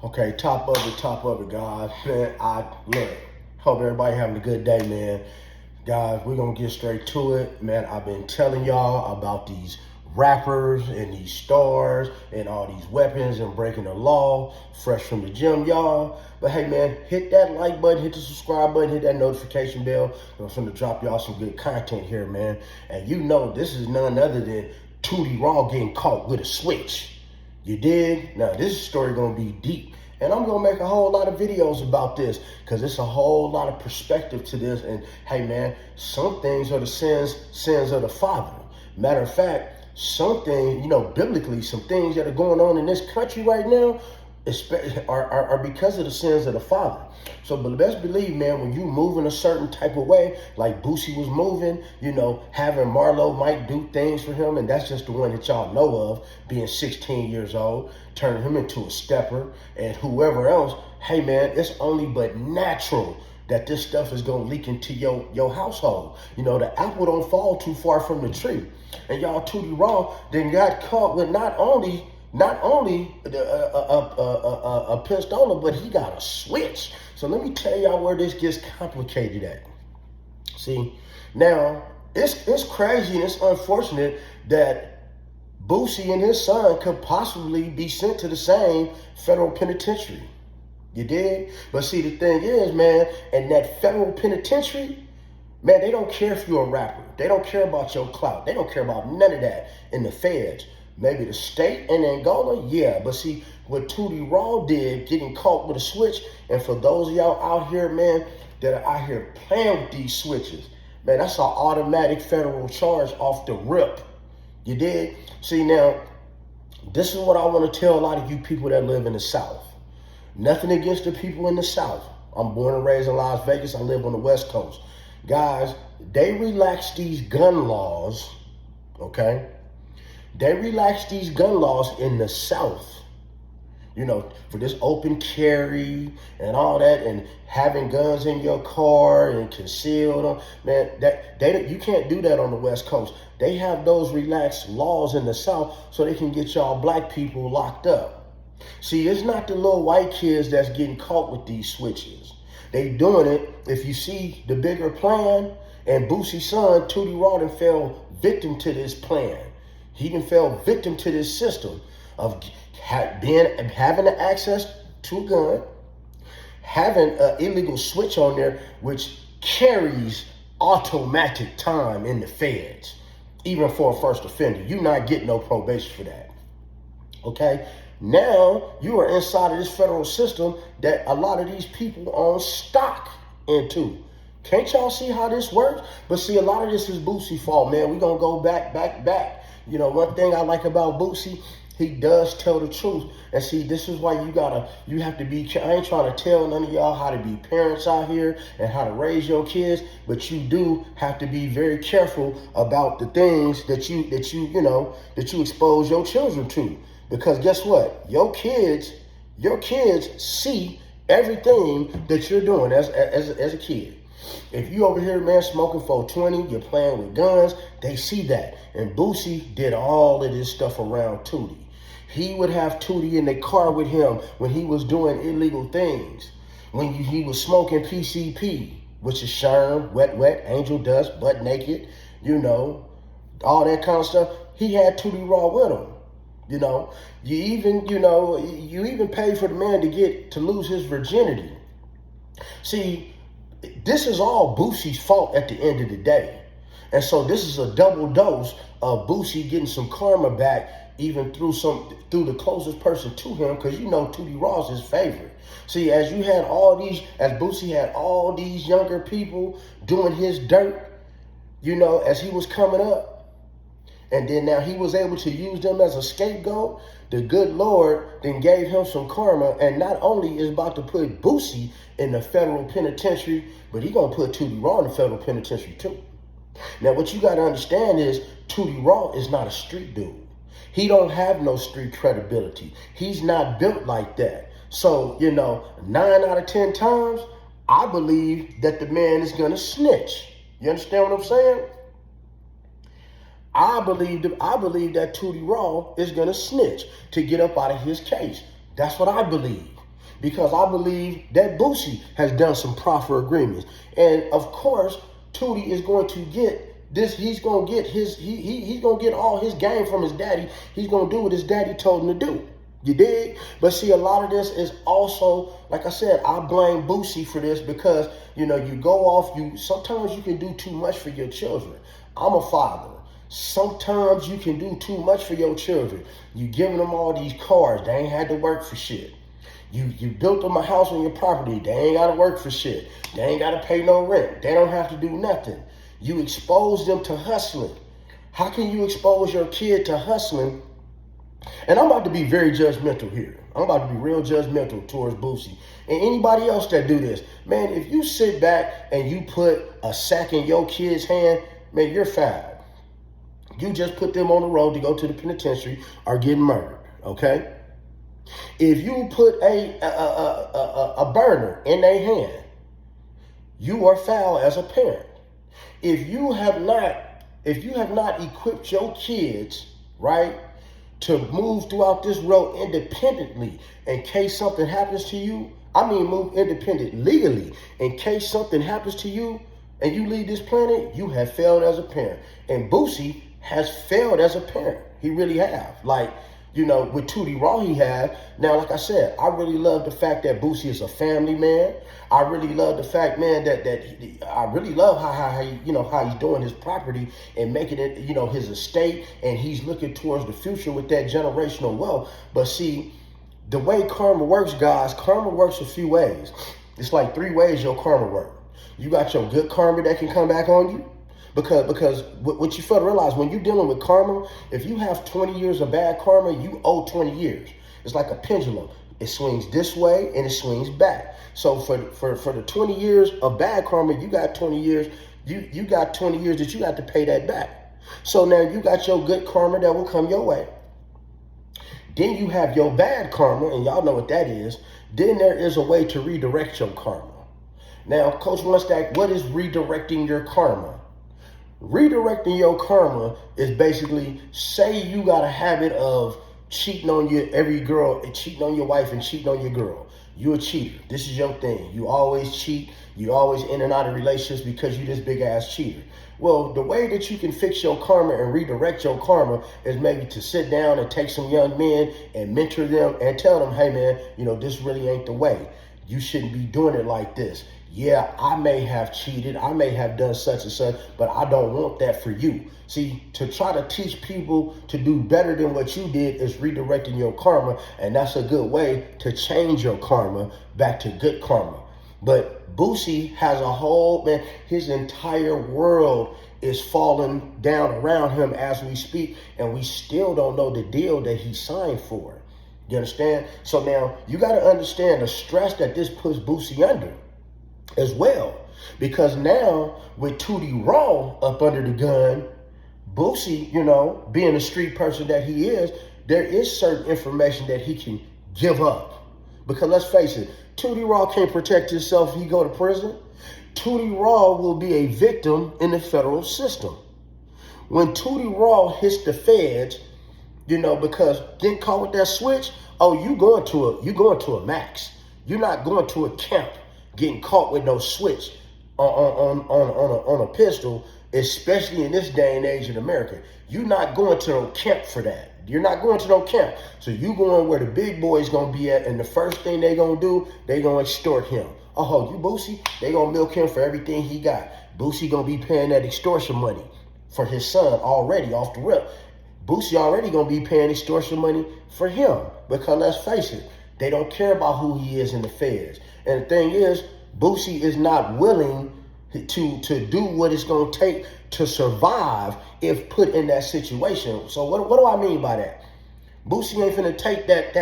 Okay, top of it, guys. Man, hope everybody having a good day, man. Guys, we're gonna get straight to it. Man, I've been telling y'all about these rappers and these stars and all these weapons and breaking the law, fresh from the gym, y'all. But hey, man, hit that like button, hit the subscribe button, hit that notification bell. I'm gonna drop y'all some good content here, man. And you know this is none other than Tootie Raww getting caught with a switch. You dig? Now, this story gonna be deep. And I'm gonna make a whole lot of videos about this because it's a whole lot of perspective to this. And hey, man, some things are the sins of the father. Matter of fact, some things, biblically, some things that are going on in this country right now are because of the sins of the father. So, but best believe, man, when you move in a certain type of way, like Boosie was moving, having Marlo might do things for him, and that's just the one that y'all know of, being 16 years old, turning him into a stepper, and whoever else, hey, man, it's only but natural that this stuff is going to leak into your household. The apple don't fall too far from the tree. And y'all, Tootie Raww then got caught with not only a pistola, but he got a switch. So let me tell y'all where this gets complicated at. See, now it's crazy and it's unfortunate that Boosie and his son could possibly be sent to the same federal penitentiary. You dig? But see, the thing is, man, in that federal penitentiary, man, they don't care if you're a rapper. They don't care about your clout. They don't care about none of that in the feds. Maybe the state in Angola, yeah. But see, what Tootie Raww did, getting caught with a switch, and for those of y'all out here, man, that are out here playing with these switches, man, that's an automatic federal charge off the rip. You did? See, now, this is what I want to tell a lot of you people that live in the South. Nothing against the people in the South. I'm born and raised in Las Vegas. I live on the West Coast. Guys, they relaxed these gun laws, okay? They relaxed these gun laws in the South, for this open carry and all that, and having guns in your car and concealed them. Man, you can't do that on the West Coast. They have those relaxed laws in the South so they can get y'all black people locked up. See, it's not the little white kids that's getting caught with these switches. They doing it. If you see the bigger plan, and Boosie's son, Tootie Raww, done fell victim to this plan. He done fell victim to this system of having the access to a gun, having an illegal switch on there, which carries automatic time in the feds, even for a first offender. You're not getting no probation for that. Okay? Now you are inside of this federal system that a lot of these people own stock into. Can't y'all see how this works? But see, a lot of this is Boosie's fault, man. We're going to go back. One thing I like about Boosie, he does tell the truth. And see, this is why you have to be, I ain't trying to tell none of y'all how to be parents out here and how to raise your kids, but you do have to be very careful about the things that you expose your children to. Because guess what? Your kids see everything that you're doing as a kid. If you over here, man, smoking 420, you're playing with guns, they see that. And Boosie did all of this stuff around Tootie. He would have Tootie in the car with him when he was doing illegal things. When he was smoking PCP, which is Sherm, wet, angel dust, butt naked, all that kind of stuff. He had Tootie Raww with him. You even pay for the man to lose his virginity. See, this is all Boosie's fault at the end of the day. And so this is a double dose of Boosie getting some karma back, even through the closest person to him, because Tootie Raw's his favorite. See, as Boosie had all these younger people doing his dirt, as he was coming up, and then now he was able to use them as a scapegoat, the good Lord then gave him some karma, and not only is about to put Boosie in the federal penitentiary, but he gonna put Tootie Raww in the federal penitentiary too. Now, what you gotta understand is Tootie Raww is not a street dude. He don't have no street credibility. He's not built like that. So, 9 out of 10 times, I believe that the man is gonna snitch. You understand what I'm saying? I believe that Tootie Raww is going to snitch to get up out of his case. That's what I believe. because I believe that Boosie has done some proffer agreements. And of course, Tootie is going to get this. He's going to get he's going to get all his game from his daddy. He's going to do what his daddy told him to do. You dig? But see, a lot of this is also, like I said, I blame Boosie for this because, you know, you go off, sometimes you can do too much for your children. I'm a father. Sometimes you can do too much for your children. You giving them all these cars. They ain't had to work for shit. You built them a house on your property. They ain't got to work for shit. They ain't got to pay no rent. They don't have to do nothing. You expose them to hustling. How can you expose your kid to hustling? And I'm about to be very judgmental here. I'm about to be real judgmental towards Boosie. And anybody else that do this. Man, if you sit back and you put a sack in your kid's hand, man, you're foul. You just put them on the road to go to the penitentiary or get murdered, okay? If you put a burner in their hand, you are foul as a parent. If you have not equipped your kids, right, to move throughout this road independently in case something happens to you, I mean move independent legally, in case something happens to you and you leave this planet, you have failed as a parent. And Boosie has failed as a parent. He really have. Like, you know, with Tootie Raww he have. Now, like I said, I really love the fact that Boosie is a family man. I really love the fact, man, that I really love how he's doing his property and making it, you know, his estate, and he's looking towards the future with that generational wealth. But see, the way karma works, guys, karma works a few ways. It's like 3 ways your karma works. You got your good karma that can come back on you. Because what you fail to realize, when you're dealing with karma, if you have 20 years of bad karma, you owe 20 years. It's like a pendulum. It swings this way and it swings back. So for the 20 years of bad karma, you got 20 years. You got 20 years that you got to pay that back. So now you got your good karma that will come your way. Then you have your bad karma, and y'all know what that is. Then there is a way to redirect your karma. Now, Coach Munstack, what is redirecting your karma? Redirecting your karma is basically, say you got a habit of cheating on cheating on your wife and cheating on your girl. You're a cheater. This is your thing. You always cheat. You always in and out of relationships because you this big ass cheater. Well, the way that you can fix your karma and redirect your karma is maybe to sit down and take some young men and mentor them and tell them, hey man, you know, this really ain't the way. You shouldn't be doing it like this. Yeah, I may have cheated, I may have done such and such, but I don't want that for you. See, to try to teach people to do better than what you did is redirecting your karma, and that's a good way to change your karma back to good karma. But Boosie has a whole, man, his entire world is falling down around him as we speak, and we still don't know the deal that he signed for. You understand? So now you got to understand the stress that this puts Boosie under as well. Because now with Tootie Raww up under the gun, Boosie, you know, being the street person that he is, there is certain information that he can give up. Because let's face it, Tootie Raww can't protect himself if he go to prison. Tootie Raww will be a victim in the federal system. When Tootie Raww hits the feds, you know, because getting caught with that switch, oh, you going to a max. You're not going to a camp getting caught with no switch on a pistol, especially in this day and age in America. You're not going to no camp for that. You're not going to no camp. So you going where the big boy's going to be at, and the first thing they going to do, they going to extort him. Oh, you Boosie? They going to milk him for everything he got. Boosie going to be paying that extortion money for his son already off the rip. Boosie already going to be paying extortion money for him, because let's face it, they don't care about who he is in the feds. And the thing is, Boosie is not willing to do what it's going to take to survive if put in that situation. So what do I mean by that? Boosie ain't finna take that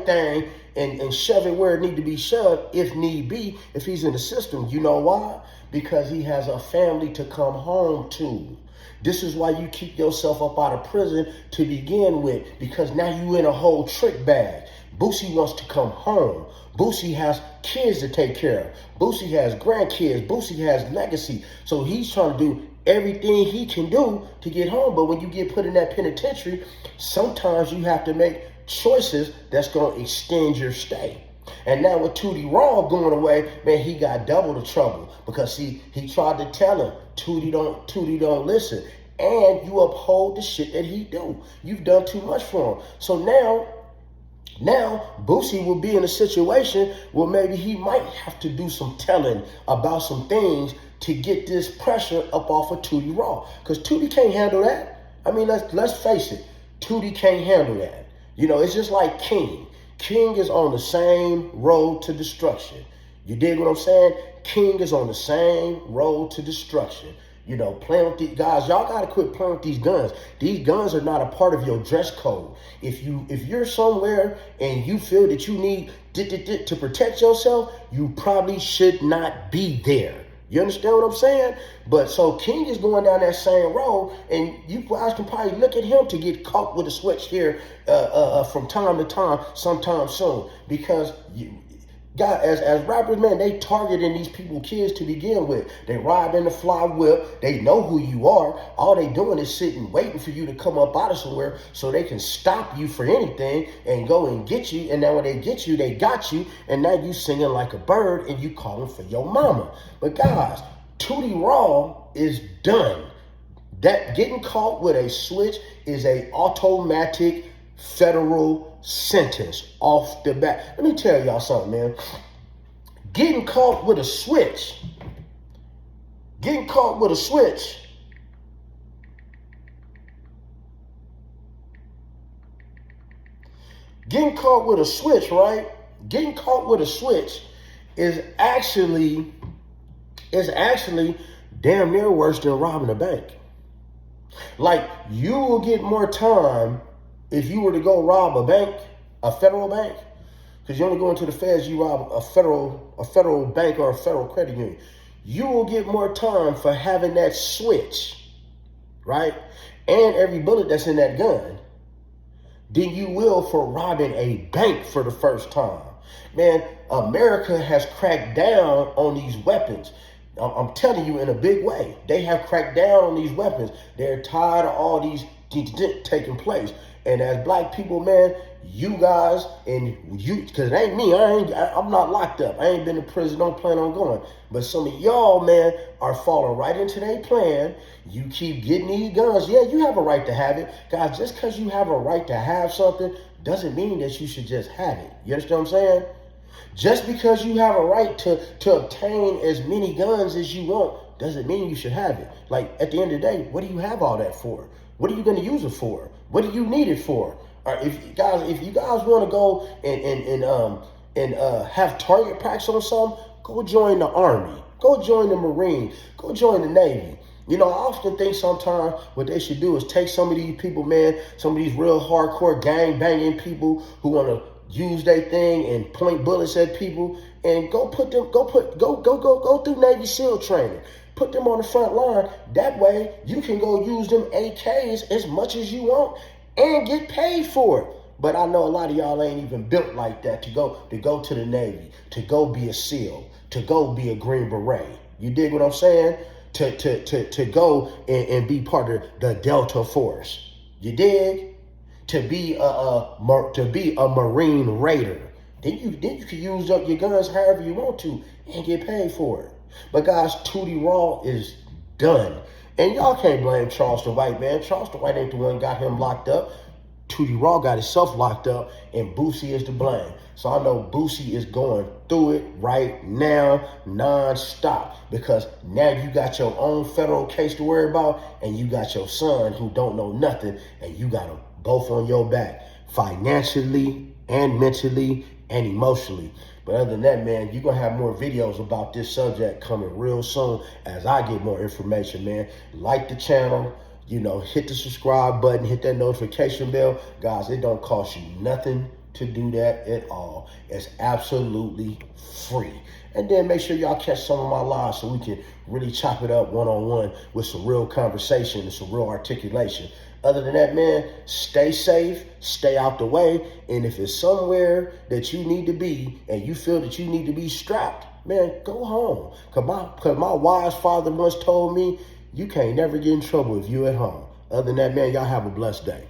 thing and shove it where it need to be shoved if need be, if he's in the system. You know why? Because he has a family to come home to. This is why you keep yourself up out of prison to begin with, because now you in a whole trick bag. Boosie wants to come home. Boosie has kids to take care of. Boosie has grandkids. Boosie has legacy. So he's trying to do everything he can do to get home. But when you get put in that penitentiary, sometimes you have to make choices that's going to extend your stay. And now with Tootie Raww going away, man, he got double the trouble because he tried to tell him, Tootie don't listen. And you uphold the shit that he do. You've done too much for him. So now Boosie will be in a situation where maybe he might have to do some telling about some things to get this pressure up off of Tootie Raww. Because Tootie can't handle that. I mean, let's face it. Tootie can't handle that. You know, it's just like King. King is on the same road to destruction. You dig what I'm saying? King is on the same road to destruction. You know, playing with these guys, y'all gotta quit playing with these guns. These guns are not a part of your dress code. If you're somewhere and you feel that you need to protect yourself, you probably should not be there. You understand what I'm saying? But so King is going down that same road, and you guys can probably look at him to get caught with a switch here from time to time, sometime soon. Because guys, as rappers, man, they targeting these people, kids to begin with. They ride in the fly whip. They know who you are. All they doing is sitting, waiting for you to come up out of somewhere so they can stop you for anything and go and get you. And now when they get you, they got you. And now you singing like a bird and you calling for your mama. But guys, Tootie Raww is done. That getting caught with a switch is a automatic federal sentence off the bat. Let me tell y'all something, man. Getting caught with a switch. Getting caught with a switch. Getting caught with a switch, right? Getting caught with a switch is actually damn near worse than robbing a bank. Like, you will get more time if you were to go rob a bank, a federal bank, because you only go into the feds, you rob a federal bank or a federal credit union. You will get more time for having that switch, right? And every bullet that's in that gun than you will for robbing a bank for the first time. Man, America has cracked down on these weapons. I'm telling you, in a big way. They have cracked down on these weapons. They're tired of all these taking place. And as black people, man, you guys and you, because it ain't me, I'm not locked up. I ain't been to prison, don't plan on going. But some of y'all, man, are falling right into their plan. You keep getting these guns. Yeah, you have a right to have it. Guys, just because you have a right to have something doesn't mean that you should just have it. You understand what I'm saying? Just because you have a right to obtain as many guns as you want doesn't mean you should have it. Like, at the end of the day, what do you have all that for? What are you going to use it for? What do you need it for? If you guys want to go and have target practice on something, go join the Army. Go join the Marines. Go join the Navy. You know, I often think sometimes what they should do is take some of these people, man, some of these real hardcore gang banging people who want to use their thing and point bullets at people, and go through Navy SEAL training. Put them on the front line. That way you can go use them AKs as much as you want and get paid for it. But I know a lot of y'all ain't even built like that to go to the Navy, to go be a SEAL, to go be a Green Beret. You dig what I'm saying? To go and be part of the Delta Force. You dig? To be a Marine Raider. Then you can use up your guns however you want to and get paid for it. But guys, Tootie Raww is done. And y'all can't blame Charleston White, man. Charleston White ain't the one got him locked up. Tootie Raww got himself locked up, and Boosie is to blame. So I know Boosie is going through it right now, non-stop, because now you got your own federal case to worry about, and you got your son who don't know nothing, and you got them both on your back, financially and mentally and emotionally. But other than that, man, you're going to have more videos about this subject coming real soon as I get more information, man. Like the channel, you know, hit the subscribe button, hit that notification bell. Guys, it don't cost you nothing to do that at all. It's absolutely free. And then make sure y'all catch some of my lives so we can really chop it up one-on-one with some real conversation and some real articulation. Other than that, man, stay safe, stay out the way. And if it's somewhere that you need to be and you feel that you need to be strapped, man, go home. Because my wise father once told me, you can't never get in trouble if you're at home. Other than that, man, y'all have a blessed day.